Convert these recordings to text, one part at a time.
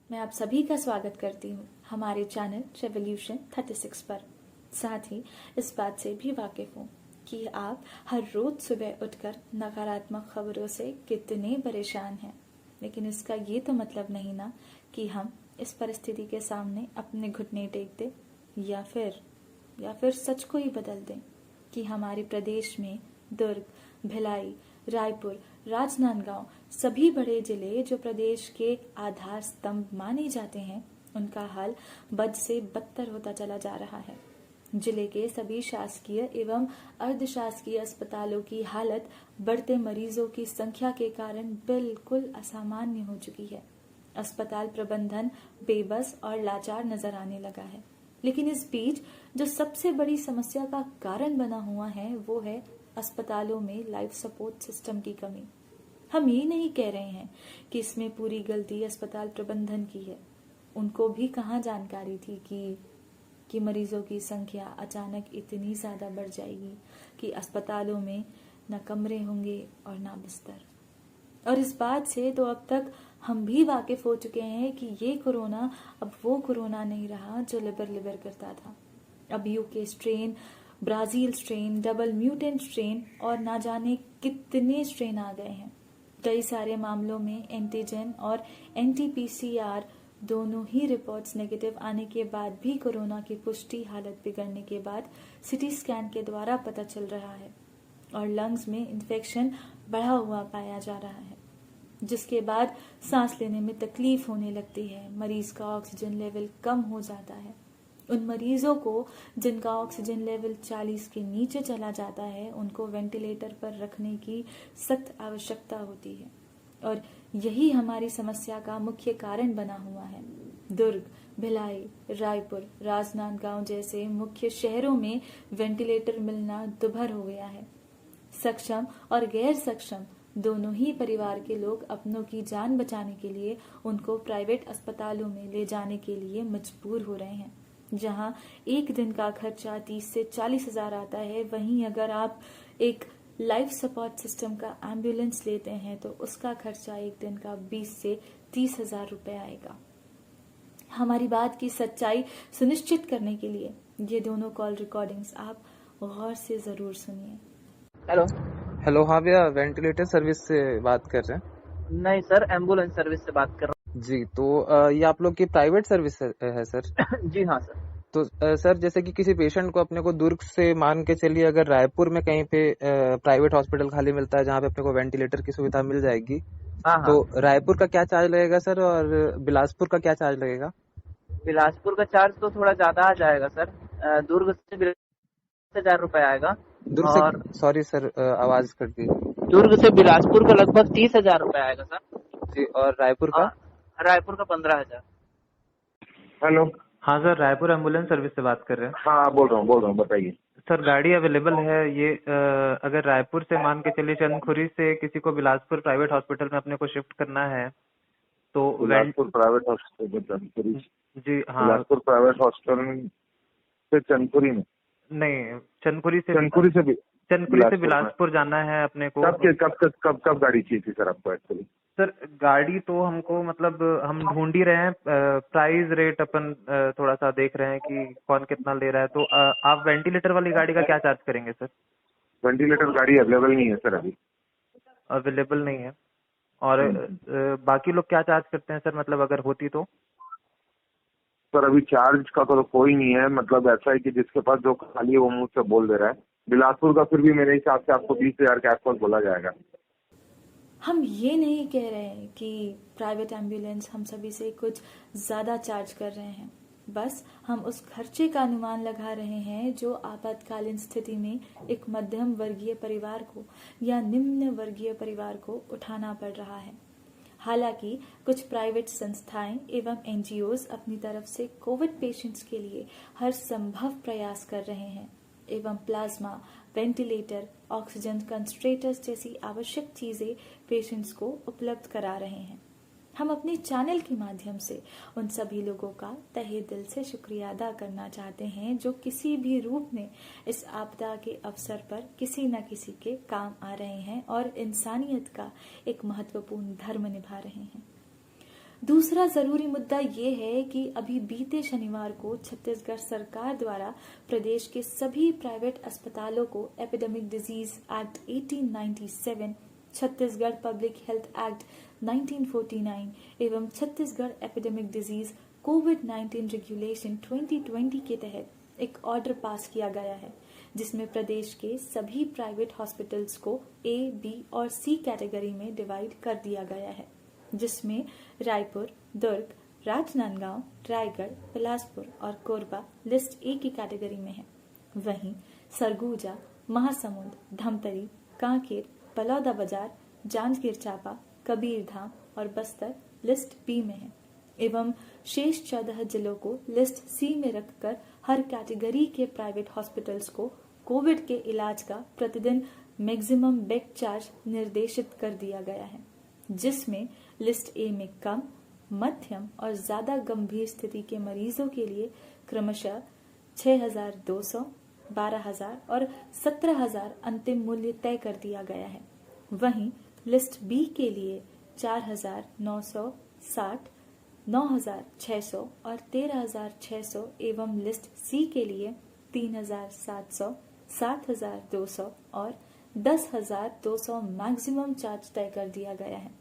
मैं आप सभी का स्वागत करती हूँ हमारे चैनल रेवोल्यूशन 36 पर। साथ ही इस बात से भी वाकिफ हूँ कि आप हर रोज सुबह उठकर नकारात्मक खबरों से कितने परेशान हैं, लेकिन इसका ये तो मतलब नहीं ना कि हम इस परिस्थिति के सामने अपने घुटने टेक दें या फिर सच को ही बदल दें कि हमारे प्रदेश में दुर्ग, भिलाई, रायपुर, राजनांदगांव सभी बड़े जिले जो प्रदेश के आधार स्तंभ माने जाते हैं, उनका हाल बद से बदतर होता चला जा रहा है। जिले के सभी शासकीय एवं अर्धशासकीय अस्पतालों की हालत बढ़ते मरीजों की संख्या के कारण बिल्कुल असामान्य हो चुकी है। अस्पताल प्रबंधन बेबस और लाचार नजर आने लगा है। लेकिन इस बीच जो सबसे बड़ी समस्या का कारण बना हुआ है वो है अस्पतालों में लाइफ सपोर्ट सिस्टम की कमी। हम ये नहीं कह रहे हैं कि इसमें पूरी गलती अस्पताल प्रबंधन की है। उनको भी कहाँ जानकारी थी कि मरीजों की संख्या अचानक इतनी ज्यादा बढ़ जाएगी कि अस्पतालों में न कमरे होंगे और न बिस्तर। और इस बात से तो अब तक हम भी वाकिफ हो चुके हैं कि ये कोरोना अब वो कोरोना नहीं रहा जो लिबर करता था। अब UK strain, Brazil strain, double mutant strain और ना जाने कितने स्ट्रेन आ गए हैं। कई सारे मामलों में एंटीजन और एंटीपीसीआर दोनों ही रिपोर्ट्स नेगेटिव आने के बाद भी कोरोना की पुष्टि हालत बिगड़ने के बाद सिटी स्कैन के द्वारा पता चल रहा है और लंग्स में इन्फेक्शन बढ़ा हुआ पाया जा रहा है, जिसके बाद सांस लेने में तकलीफ होने लगती है। मरीज का ऑक्सीजन लेवल कम हो जाता है। उन मरीजों को जिनका ऑक्सीजन लेवल 40 के नीचे चला जाता है, उनको वेंटिलेटर पर रखने की सख्त आवश्यकता होती है और यही हमारी समस्या का मुख्य कारण बना हुआ है। दुर्ग, भिलाई, रायपुर, राजनांदगांव जैसे मुख्य शहरों में वेंटिलेटर मिलना दुभर हो गया है। सक्षम और गैर सक्षम दोनों ही परिवार के लोग अपनों की जान बचाने के लिए उनको प्राइवेट अस्पतालों में ले जाने के लिए मजबूर हो रहे हैं, जहां एक दिन का खर्चा 30 से 40 हजार आता है। वहीं अगर आप एक लाइफ सपोर्ट सिस्टम का एम्बुलेंस लेते हैं तो उसका खर्चा एक दिन का 20 से 30 हजार रुपए आएगा। हमारी बात की सच्चाई सुनिश्चित करने के लिए ये दोनों कॉल रिकॉर्डिंग्स आप गौर से जरूर सुनिए। हेलो, हाँ भैया, वेंटिलेटर सर्विस से बात कर रहे हैं? नहीं सर, एम्बुलेंस सर्विस से बात कर रहा जी, तो ये आप लोग की प्राइवेट सर्विस है सर? हूँ। जी हाँ सर। तो सर, जैसे कि किसी पेशेंट को अपने को दुर्ग से मान के चलिए अगर रायपुर में कहीं पे प्राइवेट हॉस्पिटल खाली मिलता है जहाँ पे अपने को वेंटिलेटर की सुविधा मिल जाएगी, हाँ तो हाँ। रायपुर का क्या चार्ज लगेगा सर और बिलासपुर का क्या चार्ज लगेगा? बिलासपुर का चार्ज तो थोड़ा ज्यादा आ जाएगा सर। दुर्ग से 10,000 रुपए आएगा। दुर्ग से, और सॉरी सर, आवाज कट गई। दुर्ग से बिलासपुर का लगभग 30,000 रुपए आएगा सर। जी, और रायपुर का? रायपुर का 15,000। हेलो। हाँ सर, रायपुर एम्बुलेंस सर्विस से बात कर रहे हैं। हाँ, बोल रहा हूँ, बताइए। सर, गाड़ी अवेलेबल है। ये अगर रायपुर से मान के चलिए चंदखुरी से किसी को बिलासपुर प्राइवेट हॉस्पिटल में अपने को शिफ्ट करना है तो बिलासपुर प्राइवेट हॉस्पिटल चंदपुरी? जी हाँ। बिलासपुर प्राइवेट हॉस्पिटल से चंदपुरी में? नहीं, चंदखुरी से बिलासपुर जाना है अपने को। कब गाड़ी चाहिए थी सर आपको एक्चुअली? सर, गाड़ी तो हमको मतलब हम ढूंढ ही रहे हैं। प्राइस रेट अपन थोड़ा सा देख रहे हैं कि कौन कितना ले रहा है। तो आप वेंटिलेटर वाली गाड़ी का क्या चार्ज करेंगे सर? वेंटिलेटर गाड़ी अवेलेबल नहीं है सर अभी। अवेलेबल नहीं है। और बाकी लोग क्या चार्ज करते हैं सर, मतलब अगर होती तो? सर अभी चार्ज का तो कोई नहीं है, मतलब ऐसा है कि जिसके पास जो खाली है वो मुझ से बोल दे रहा है। बिलासपुर का फिर भी मेरे हिसाब से आपको 20,000 के आसपास बोला जाएगा। हम ये नहीं कह रहे हैं कि प्राइवेट एम्बुलेंस हम सभी से कुछ ज्यादा चार्ज कर रहे हैं, बस हम उस खर्चे का अनुमान लगा रहे हैं जो आपातकालीन स्थिति में एक मध्यम वर्गीय परिवार को या निम्न वर्गीय परिवार को उठाना पड़ रहा है। हालांकि कुछ प्राइवेट संस्थाएं एवं एनजीओज अपनी तरफ से कोविड पेशेंट्स के लिए हर संभव प्रयास कर रहे हैं एवं प्लाज्मा, वेंटिलेटर, ऑक्सीजन कंसंट्रेटर्स जैसी आवश्यक चीजें पेशेंट्स को उपलब्ध करा रहे हैं। हम अपने चैनल के माध्यम से उन सभी लोगों का तहे दिल से शुक्रिया अदा करना चाहते हैं जो किसी भी रूप में इस आपदा के अवसर पर किसी न किसी के काम आ रहे हैं और इंसानियत का एक महत्वपूर्ण धर्म निभा रहे हैं। दूसरा जरूरी मुद्दा ये है कि अभी बीते शनिवार को छत्तीसगढ़ सरकार द्वारा प्रदेश के सभी प्राइवेट अस्पतालों को epidemic disease act 1897, Chhattisgarh public health act 1949 एवं छत्तीसगढ़ एपिडेमिक डिजीज कोविड-19 रेगुलेशन 2020 के तहत एक ऑर्डर पास किया गया है, जिसमें प्रदेश के सभी प्राइवेट हॉस्पिटल्स को A, B और C कैटेगरी में डिवाइड कर दिया गया है, जिसमें रायपुर, दुर्ग, राजनांदगांव, रायगढ़, बिलासपुर और कोरबा लिस्ट A की कैटेगरी में है। वहीं सरगुजा, महासमुंद, धमतरी, कांकेर, बलौदाबाजार, जांजगीर चांपा, कबीरधाम और बस्तर लिस्ट B में है एवं शेष 14 जिलों को लिस्ट C में रखकर हर कैटेगरी के प्राइवेट हॉस्पिटल्स को कोविड के इलाज का प्रतिदिन मैक्सिमम बेड चार्ज निर्देशित कर दिया गया है, जिसमें लिस्ट A में कम, मध्यम और ज्यादा गंभीर स्थिति के मरीजों के लिए क्रमशः 6,200, 12,000 और 17,000 अंतिम मूल्य तय कर दिया गया है। वहीं लिस्ट B के लिए 4,960, 9,600 और 13,600 एवं लिस्ट C के लिए 3,700, 7,200 और 10,200 मैक्सिमम चार्ज तय कर दिया गया है।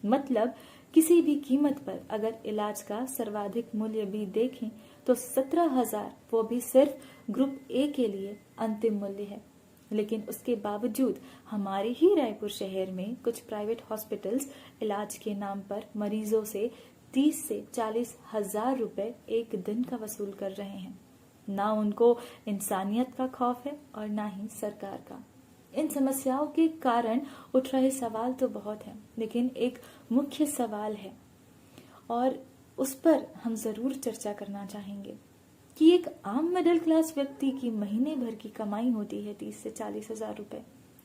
मतलब किसी भी कीमत पर अगर इलाज का सर्वाधिक मूल्य भी देखें तो 17,000, वो भी सिर्फ ग्रुप A के लिए अंतिम मूल्य है। लेकिन उसके बावजूद हमारे ही रायपुर शहर में कुछ प्राइवेट हॉस्पिटल्स इलाज के नाम पर मरीजों से 30 से 40,000 रुपए एक दिन का वसूल कर रहे हैं। ना उनको इंसानियत का खौफ है और ना ही सरकार का। इन समस्याओं के कारण उठ रहे सवाल तो बहुत हैं, लेकिन एक मुख्य सवाल है और उस पर हम जरूर चर्चा करना चाहेंगे कि एक आम मिडिल क्लास व्यक्ति की महीने भर की कमाई होती है 30 से 40,000 रुपए,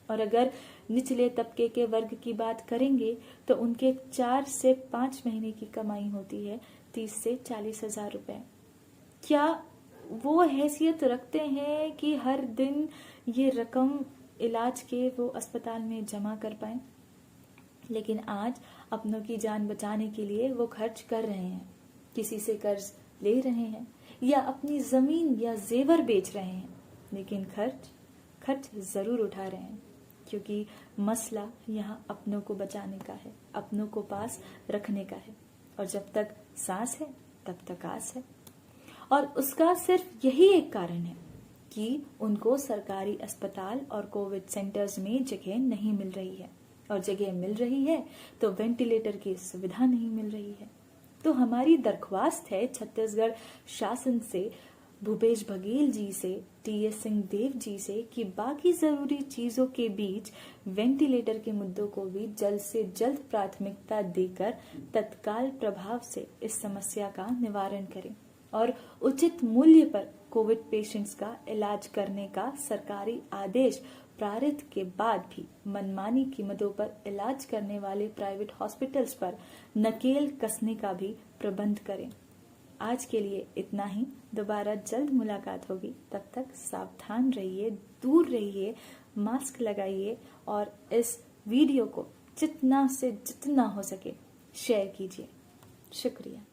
और अगर निचले तबके के वर्ग की बात करेंगे तो उनके 4 से 5 महीने की कमाई होती है 30 से 40,000 रुपए। क्या वो हैसियत रखते हैं कि हर दिन ये रकम इलाज के वो अस्पताल में जमा कर पाएं? लेकिन आज अपनों की जान बचाने के लिए वो खर्च कर रहे हैं, किसी से कर्ज ले रहे हैं या अपनी जमीन या जेवर बेच रहे हैं, लेकिन खर्च जरूर उठा रहे हैं, क्योंकि मसला यहाँ अपनों को बचाने का है, अपनों को पास रखने का है। और जब तक सांस है तब तक आस है, और उसका सिर्फ यही एक कारण है कि उनको सरकारी अस्पताल और कोविड सेंटर्स में जगह नहीं मिल रही है, और जगह मिल रही है तो वेंटिलेटर की सुविधा नहीं मिल रही है। तो हमारी दरख्वास्त है छत्तीसगढ़ शासन से, भूपेश बघेल जी से, टी.एस. सिंहदेव जी से कि बाकी जरूरी चीजों के बीच वेंटिलेटर के मुद्दों को भी जल्द से जल्द प्राथमिकता देकर तत्काल प्रभाव से इस समस्या का निवारण करें और उचित मूल्य पर कोविड पेशेंट्स का इलाज करने का सरकारी आदेश पारित के बाद भी मनमानी कीमतों पर इलाज करने वाले प्राइवेट हॉस्पिटल्स पर नकेल कसने का भी प्रबंध करें। आज के लिए इतना ही, दोबारा जल्द मुलाकात होगी। तब तक सावधान रहिए, दूर रहिए, मास्क लगाइए और इस वीडियो को जितना से जितना हो सके शेयर कीजिए। शुक्रिया।